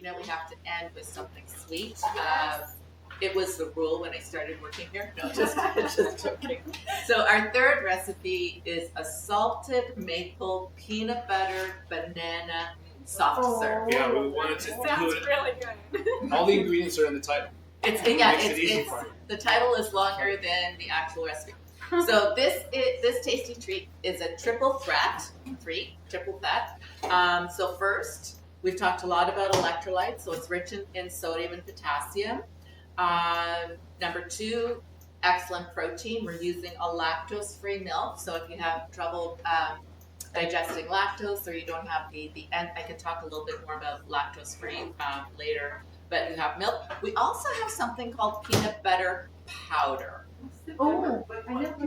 know, we have to end with something sweet. It was the rule when I started working here. No, just joking. So our third recipe is a salted maple peanut butter banana soft serve. Yeah, we wanted to Sounds include really good. all the ingredients are in the title. The title is longer than the actual recipe. So this tasty treat is a triple threat. So first, we've talked a lot about electrolytes, so it's rich in sodium and potassium. Number 2, excellent protein. We're using a lactose-free milk, so if you have trouble digesting lactose or you don't have and I can talk a little bit more about lactose-free later, but you have milk. We also have something called peanut butter powder. Oh,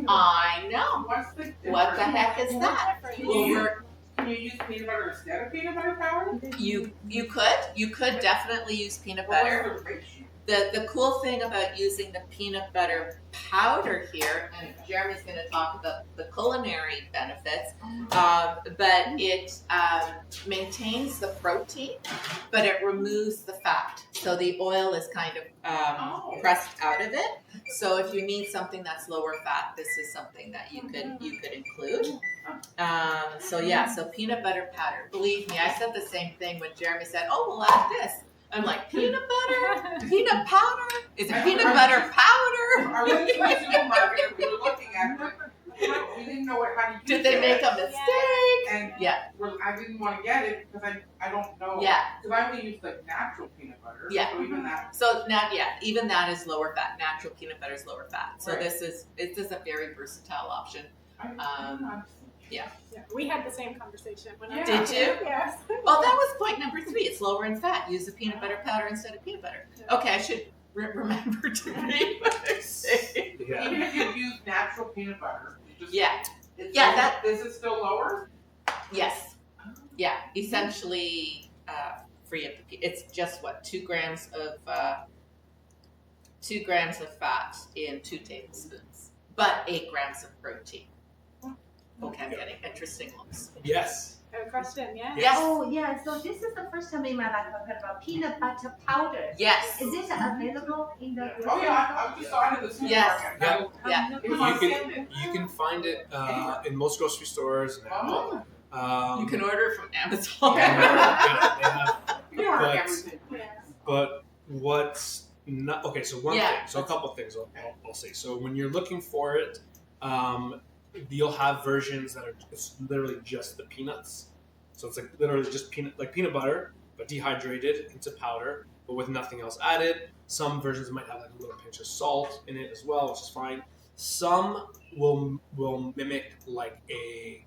I know. What's the difference? What the heck is that? Can you use peanut butter instead of peanut butter powder? You could definitely use peanut butter. What's the ratio? The cool thing about using the peanut butter powder here, and Jeremy's going to talk about the culinary benefits, but it maintains the protein, but it removes the fat. So the oil is kind of pressed out of it. So if you need something that's lower fat, this is something that you could include. So peanut butter powder. Believe me, I said the same thing when Jeremy said, "Oh, we'll add this." I'm like, peanut butter? Peanut powder? Is it peanut butter powder? I went to the supermarket and we were looking at it. We didn't know how to use it. Did they make a mistake? And I didn't want to get it because I don't know. Yeah. Because I only use like natural peanut butter. Yeah. So even that. So now, even that is lower fat. Natural peanut butter is lower fat. So Right. this is a very versatile option. Yeah. We had the same conversation when I Did you? Yes. Well, that was point number 3. It's lower in fat. Use the peanut butter powder instead of peanut butter. Okay, I should remember to read what I say. Yeah. Even if you use natural peanut butter, you just this is still lower. Yes. Yeah. Essentially, free of it's just 2 grams of 2 grams of fat in 2 tablespoons, but 8 grams of protein. Okay, I'm getting interesting looks. Yes. I have a question, yeah? Yes. Oh, yeah. So this is the first time in my life I've heard about peanut butter powder. Yes. Is this available in the Oh yeah, I just saw it in the supermarket. Yes. Yeah. You can find it in most grocery stores now. You can order from Amazon. They have, Everything. but what's not okay? So one Yeah. thing. So a couple of things I'll say. So when you're looking for it, you'll have versions that are it's literally just the peanuts. So it's like literally just peanut butter, but dehydrated into powder, but with nothing else added. Some versions might have like a little pinch of salt in it as well, which is fine. Some will mimic like a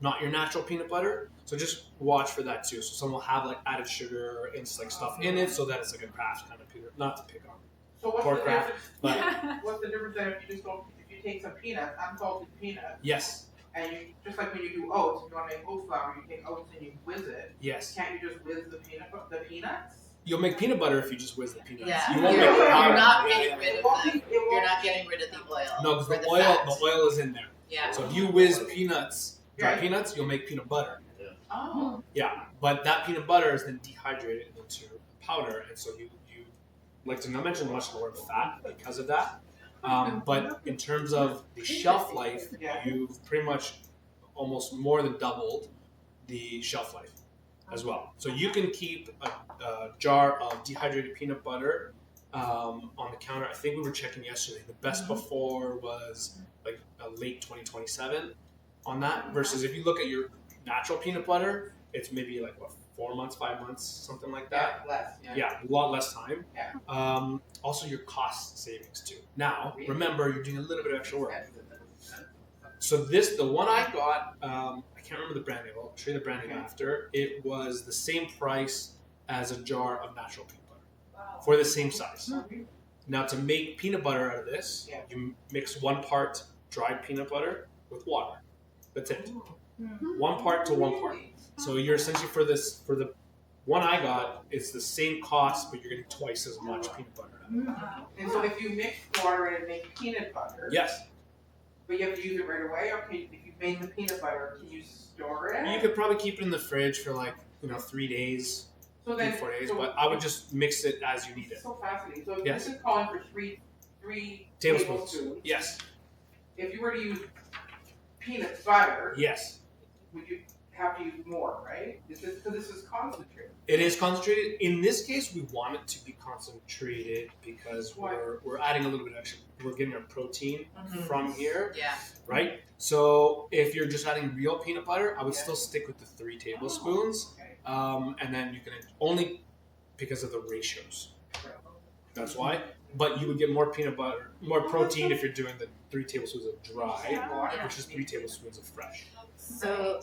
not your natural peanut butter. So just watch for that too. So some will have like added sugar and like stuff in it, so that it's like a craft kind of peanut. Not to pick on. So what's Pork the craft, difference? but What's the difference then if you take some peanuts, unsalted peanuts, yes, and you just like when you do oats, if you want to make oat flour, you take oats and you whiz it. yes. Can't you just whiz the peanuts? You'll make peanut butter if you just whiz the peanuts. Yeah. You won't You're make the powder. not getting rid of It you're won't- not getting rid of the oil. No, because or the fat. oil is in there. Yeah. So if you whiz peanuts, dry Right. peanuts, you'll make peanut butter. Oh. Yeah, but that peanut butter is then dehydrated into powder, and so you like to mention much lower fat because of that. But in terms of the shelf life, you've pretty much almost more than doubled the shelf life as well. So you can keep a jar of dehydrated peanut butter on the counter. I think we were checking yesterday. The best before was like late 2027 on that. Versus if you look at your natural peanut butter, it's maybe like 4 months, 5 months, something like that. Yeah, less. Yeah, a lot less time. Yeah. Also, your cost savings too. Now, remember, you're doing a little bit of extra work. So the one I got, I can't remember the brand name. I'll show you the brand name after. It was the same price as a jar of natural peanut butter for the same size. Now, to make peanut butter out of this, you mix 1 part dried peanut butter with water. That's it. 1 part to 1 part. So you're essentially for the one I got, it's the same cost, but you're getting twice as much peanut butter. And so if you mix water and make peanut butter, Yes. but you have to use it right away, or if you made the peanut butter, can you store it? You could probably keep it in the fridge for 3 days. So then, 3-4 days, so but I would just mix it as you need it's it. so fascinating. So Yes. this is calling for three tablespoons. Yes. If you were to use peanut butter, Yes. would you have to use more, right? This is concentrated. It is concentrated. In this case, we want it to be concentrated because Why? we're adding a little bit extra. We're getting our protein from here, Yeah. right? So if you're just adding real peanut butter, I would Yeah. still stick with the 3 tablespoons, Okay. and then you can only because of the ratios. Right. That's why. But you would get more peanut butter, more protein if you're doing the 3 tablespoons of dry, Yeah. which is 3 tablespoons of fresh. So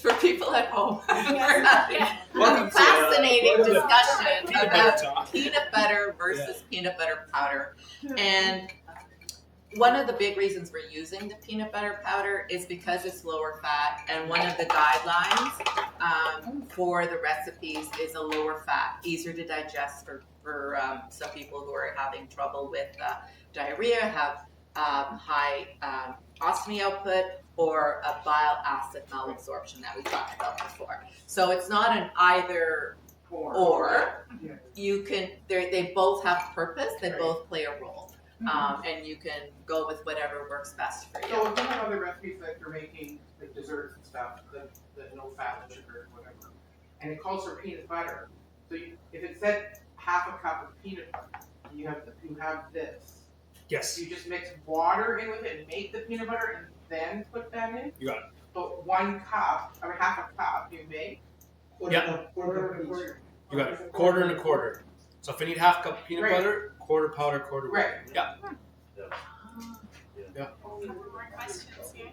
for people at home, we're Yeah. having Welcome a to, fascinating welcome to discussion peanut about butter talk. peanut butter versus peanut butter powder. And one of the big reasons we're using the peanut butter powder is because it's lower fat, and one of the guidelines for the recipes is a lower fat, easier to digest for some people who are having trouble with diarrhea, have high ostomy output, or a bile acid malabsorption that we talked about before. So it's not an either or. Yeah. You can, they both have purpose, they both play a role. And you can go with whatever works best for you. So if you have other recipes that you're making, like desserts and stuff, the no fat, no sugar, whatever, and it calls for peanut butter. So if it said half a cup of peanut butter, you have this. Yes. You just mix water in with it and make the peanut butter and then put that in? You got it. So 1 cup, or half a cup, you make? Yeah. Quarter. You got it. Quarter and a quarter. So if I need half cup of peanut Right. butter, quarter powder, quarter Right. water. Yeah. More questions here.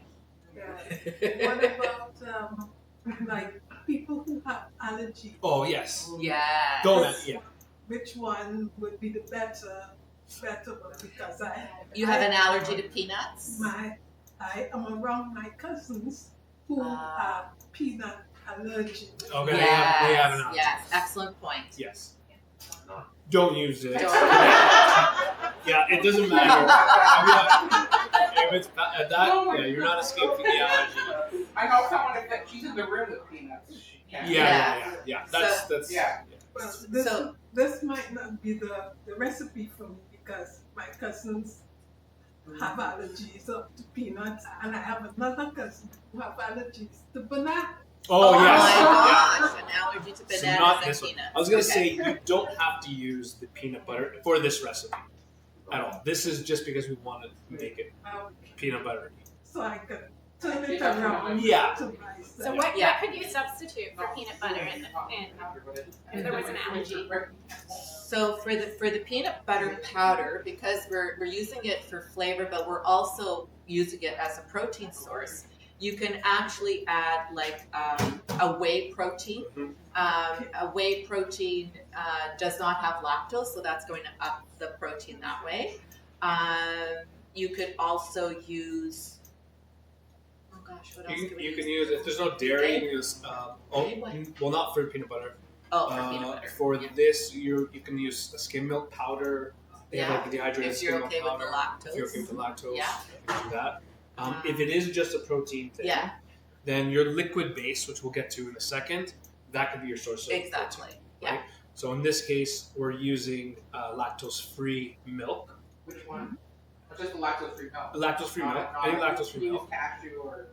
What about like people who have allergies? Oh yes. Yes. Donut. Yeah. Which one would be the better one? Because You have an allergy to peanuts? I am around my cousins who have peanut allergy. Okay. Yes. They have an allergy. Yes. Excellent point. Yes. Don't use it. Don't. Yeah, it doesn't matter. If it's at that, yeah, you're not escaping the allergy. I know someone if she's in the room with peanuts. She can't. Yeah. That's Yeah. Well, this might not be the recipe for me because my cousins have allergies to peanuts, and I have another cousin who have allergies to banana. Oh yes. my Yeah. gosh, an allergy to So bananas not and this one. peanuts. I was gonna Okay. say you don't have to use the peanut butter for this recipe at all. This is just because we want to make it peanut butter. So I could turn it around Yeah. to myself. So what could you substitute for peanut butter and if there was an allergy? So for the peanut butter powder, because we're using it for flavor, but we're also using it as a protein source, you can actually add like a whey protein. A whey protein does not have lactose, so that's going to up the protein that way. You could also use, oh gosh, what else You can we can use? use if there's no dairy, you can use well, not for peanut butter. Oh, for peanut butter. For Yeah. this, you can use a skim milk powder. They have Yeah. like dehydrated If skim you're milk okay with powder. the lactose. If you're okay with the lactose, Yeah. you can do that. If it is just a protein thing, Yeah. then your liquid base, which we'll get to in a second, that could be your source of Exactly. protein. Yeah. Right? So in this case, we're using lactose-free milk. Which one? Just the lactose-free milk. Lactose-free milk. Any lactose-free Use milk. cashew or.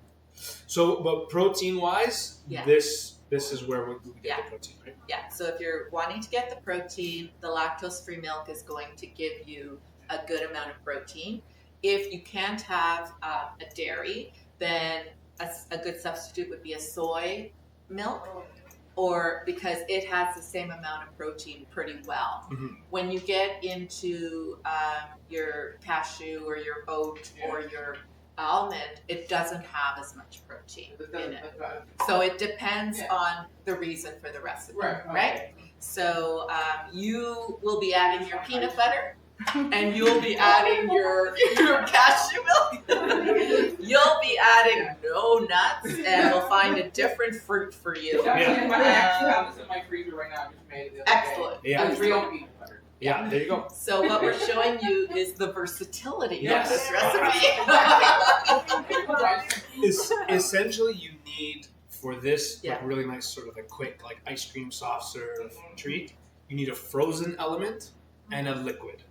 So, but protein-wise, Yeah. this is where we get Yeah. the protein, right? Yeah, so if you're wanting to get the protein, the lactose-free milk is going to give you a good amount of protein. If you can't have a dairy, then a good substitute would be a soy milk, or because it has the same amount of protein pretty well. Mhm. When you get into your cashew or your oat or your almond, it doesn't have as much protein in it. So it depends on the reason for the recipe, right? So you will be adding your peanut butter, and you'll be adding your cashew milk. You'll be adding no nuts, and we'll find a different fruit for you. I actually have this in my freezer right now. I just made it the other day. Excellent. Yeah. It's real peanut butter. Yeah, there you go. So what we're showing you is the versatility Yes. of this recipe. Essentially, you need for this Yeah. like really nice sort of a quick like ice cream soft serve treat, you need a frozen element and a liquid.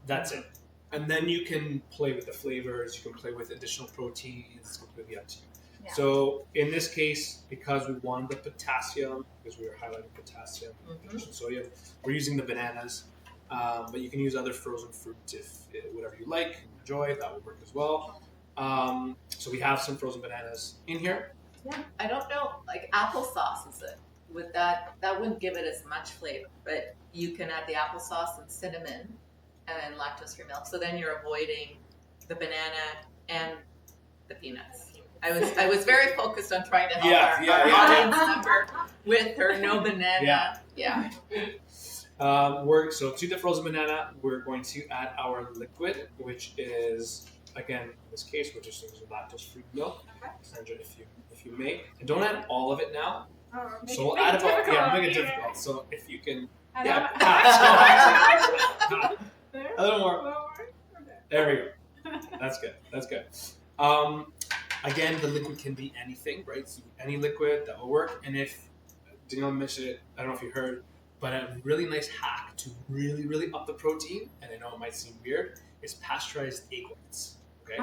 That's it. And then you can play with the flavors. You can play with additional proteins. It's completely up to you. Yeah. So in this case, because we wanted the potassium, because we were highlighting potassium, and sodium, we're using the bananas. But you can use other frozen fruit if whatever you like and enjoy. That would work as well. So we have some frozen bananas in here. I don't know, like applesauce is it? Would that wouldn't give it as much flavor, but you can add the applesauce and cinnamon and lactose-free milk. So then you're avoiding the banana and the peanuts. I was very focused on trying to help our audience member with her no banana. Yeah. So to the frozen banana, we're going to add our liquid, which is, again, in this case, we're just using lactose-free milk. Cassandra, if you may. And don't add all of it now. So we'll add about, make it difficult. So if you can, a little more. There we go. That's good. Again, the liquid can be anything, right? So any liquid that will work. And if Danielle mentioned it, I don't know if you heard, but a really nice hack to really, really up the protein, and I know it might seem weird, is pasteurized egg whites. Okay?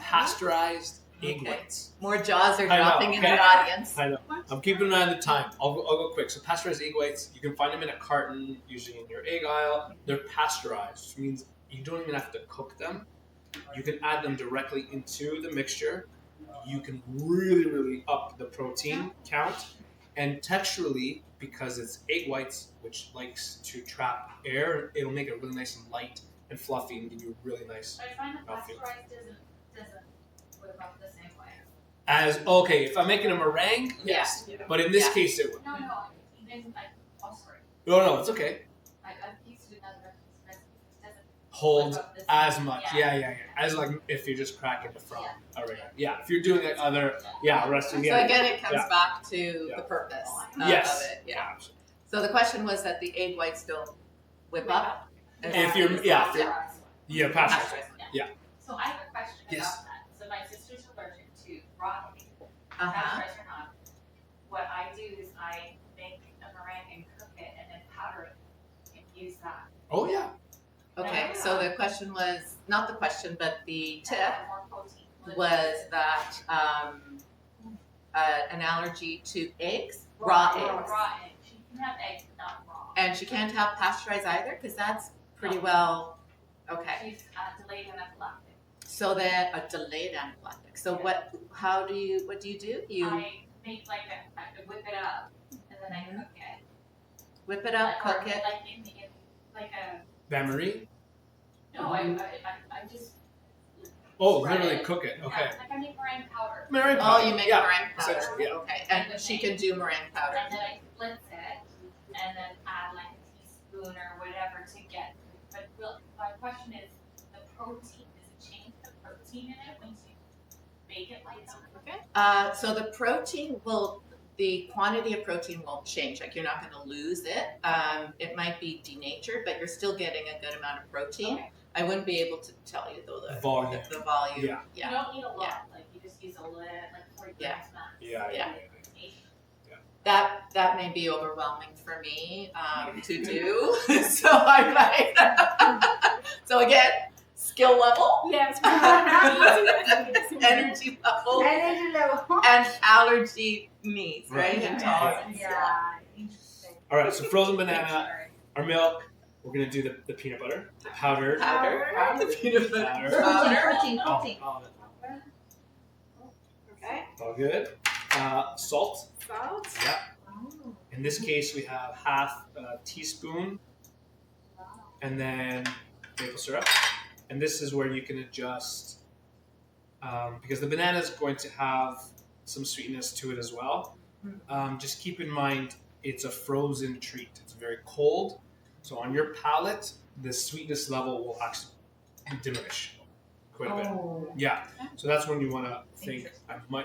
Pasteurized egg whites. More jaws are dropping in the audience. I know. I'm keeping an eye on the time. I'll go quick. So pasteurized egg whites, you can find them in a carton, usually in your egg aisle. They're pasteurized, which means you don't even have to cook them. You can add them directly into the mixture. You can really, really up the protein count. And texturally, because it's egg whites, which likes to trap air, it'll make it really nice and light and fluffy and give you a really nice I find that mouthfeel. pasteurized doesn't whip up the same way. If I'm making a meringue, yes. But in this case, it would. No, even like sorry. No, it's okay. I've used another recipe. It doesn't Hold whip up the same as way. much. Yeah. As like if you're just cracking the front. Yeah. If you're doing like other, resting. So again, it comes back to the purpose of it. Yeah. So the question was that the egg whites don't whip up. If you're pasteurized. Yeah. So I have a question Yes. about that. So my sister's allergic to raw egg, Uh-huh. pasteurized or not. What I do is I make a meringue and cook it and then powder it and use that. Oh yeah. Okay, so the question was, not the question, but the tip More protein. was that an allergy to eggs, raw eggs. Raw eggs. She can have eggs, but not raw. And she can't have pasteurized either, because that's pretty well, okay. She's delayed anaphylactic. So then a delayed anaphylactic. So what do you do? You I make I whip it up and then I cook it. whip it up, cook it. Like in like a. Bain Marie? No, I just. Literally cook it. Okay. Yeah, like I make meringue powder. Meringue Oh, powder. you make yeah. meringue powder. Essentially, yeah. Okay, and she can do meringue powder. And then I blitz it and then add like a teaspoon or whatever to get. But my question is the protein. Does it change the protein in it once you bake it like that? So the quantity of protein won't change. Like you're not going to lose it. It might be denatured, but you're still getting a good amount of protein. Okay. I wouldn't be able to tell you though the Volume. The volume. Yeah. You don't need a lot. Like you just use a little, like 40 grams max. Yeah. That may be overwhelming for me to do. So I might. So again, skill level, Yes. energy level, Energy level. and allergy needs, right? Right. And tolerance. Yeah, interesting. All right. So frozen banana, our milk. We're gonna do the peanut butter, the powder. Powder. The peanut butter Powder. powder. Protein. Okay. All good. Salt. Salt. Yeah. In this case, we have half a teaspoon, and then maple syrup. And this is where you can adjust, because the banana is going to have some sweetness to it as well. Just keep in mind, it's a frozen treat. It's very cold. So on your palate, the sweetness level will actually diminish quite a bit. Yeah. So that's when you want to think,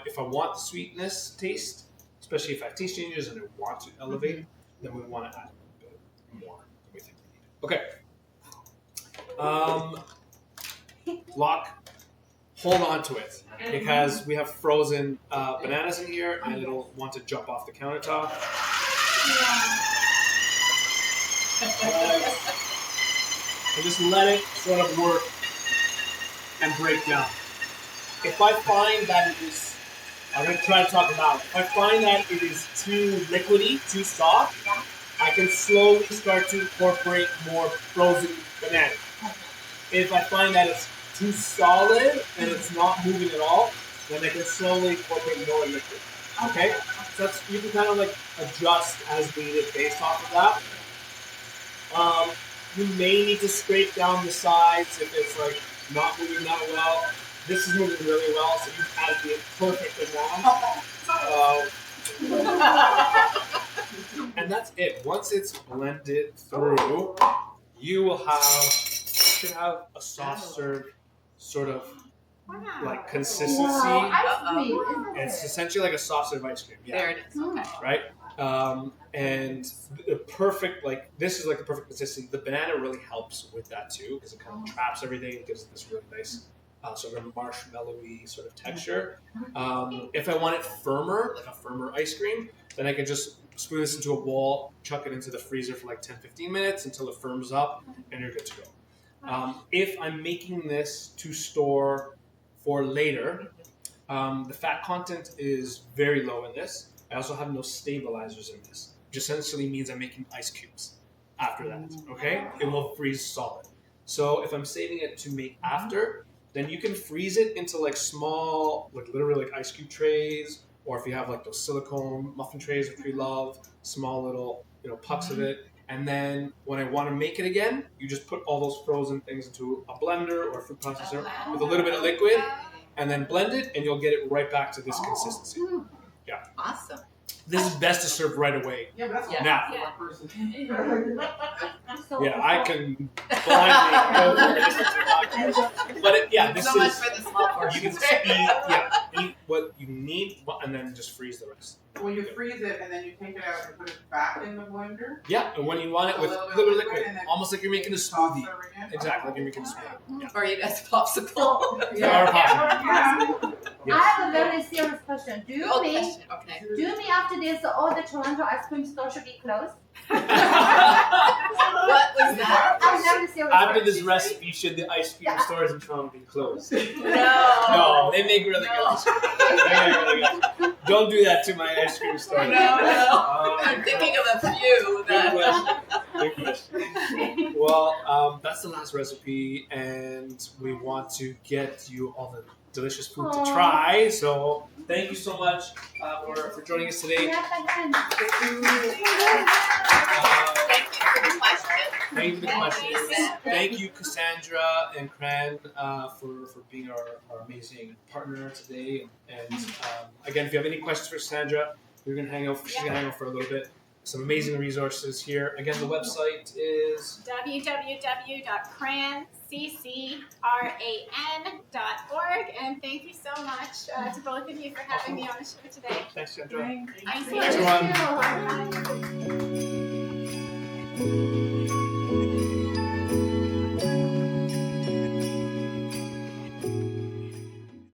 if I want the sweetness taste, especially if I have taste changes and I want to elevate, then we want to add a bit more than we think we need. Okay. Lock, hold on to it because we have frozen bananas in here and it'll want to jump off the countertop. And just let it sort of work and break down. If I find that it is, I'm going to try to talk about it. If I find that it is too liquidy, too soft, I can slowly start to incorporate more frozen bananas. If I find that it's too solid and it's not moving at all, then I can slowly incorporate more liquid. Okay? So that's, you can kind of like adjust as needed based off of that. You may need to scrape down the sides if it's like not moving that well. This is moving really well, so you've had the perfect amount. And that's it. Once it's blended through, you will should have a soft serve sort of like consistency. Wow, ice cream, isn't it? It's essentially like a soft serve ice cream. Yeah. There it is. Okay. Right? And the perfect, like, this is like the perfect consistency. The banana really helps with that too, because it kind of traps everything. It gives it this really nice sort of marshmallowy sort of texture. If I want it firmer, like a firmer ice cream, then I can just spoon this into a bowl, chuck it into the freezer for like 10-15 minutes until it firms up, and you're good to go. If I'm making this to store for later, the fat content is very low in this. I also have no stabilizers in this, which essentially means I'm making ice cubes after that, okay? It will freeze solid. So if I'm saving it to make after, then you can freeze it into like small, like literally like ice cube trays, or if you have like those silicone muffin trays, which we love, small little, pucks of it. And then when I want to make it again, you just put all those frozen things into a blender or a food processor with a little bit of liquid, and then blend it, and you'll get it right back to this consistency. Yeah. Awesome. This is best to serve right away. Yeah, but that's Yeah. Now. one person. Yeah, I can blindly go for it. But this so much is, for the small portions. you can eat what you need, and then just freeze the rest. When you freeze it and then you take it out and put it back in the blender. Yeah, and when you want it with a little liquid, almost like you're making a smoothie. Exactly, like you're making a smoothie. Yeah. Or you guys popsicle. Or possibly. I have a very serious question. Do you Good mean question. Okay. after this all the Toronto ice cream stores should be closed? What was that? I'm very serious. After this recipe, should the ice cream stores in Toronto be closed? No. No, they make really good ice cream. They make really good. Don't do that to my ice cream store. No. I'm thinking of a few that. Good question. Well, that's the last recipe, and we want to get you all the delicious food to try. So thank you so much for joining us today. Thank you for the questions. Thank you, Cassandra and CCRAN, for being our amazing partner today. And again, if you have any questions for Cassandra, she's gonna hang out for a little bit. Some amazing resources here. Again, the website is www.cran.org, and thank you so much to both of you for having me on the show today. Thanks, Cassandra. Thank you. Everyone.